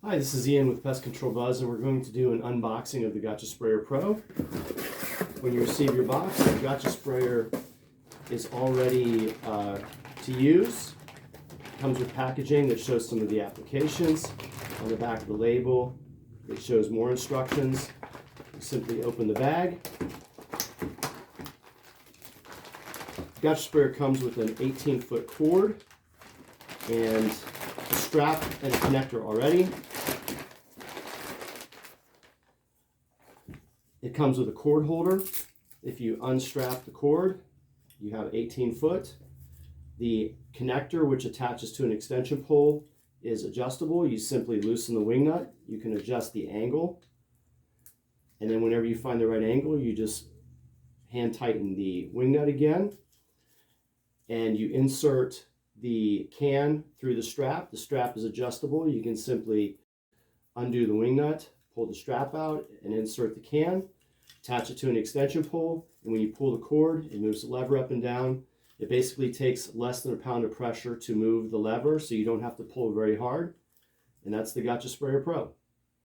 Hi, this is Ian with Pest Control Buzz, and we're going to do an unboxing of the Gotcha Sprayer Pro. When you receive your box, the Gotcha Sprayer is already to use. It comes with packaging that shows some of the applications. On the back of the label, it shows more instructions. You simply open the bag. The Gotcha Sprayer comes with an 18-foot cord and a strap and a connector already. It comes with a cord holder. If you unstrap the cord, you have 18 foot. The connector, which attaches to an extension pole, is adjustable. You simply loosen the wing nut. You can adjust the angle. And then whenever you find the right angle, you just hand tighten the wing nut again. And you insert the can through the strap. The strap is adjustable. You can simply undo the wing nut, pull the strap out, and insert the can, attach it to an extension pole, and when you pull the cord, it moves the lever up and down. It basically takes less than a pound of pressure to move the lever, so you don't have to pull very hard. And that's the Gotcha Sprayer Pro.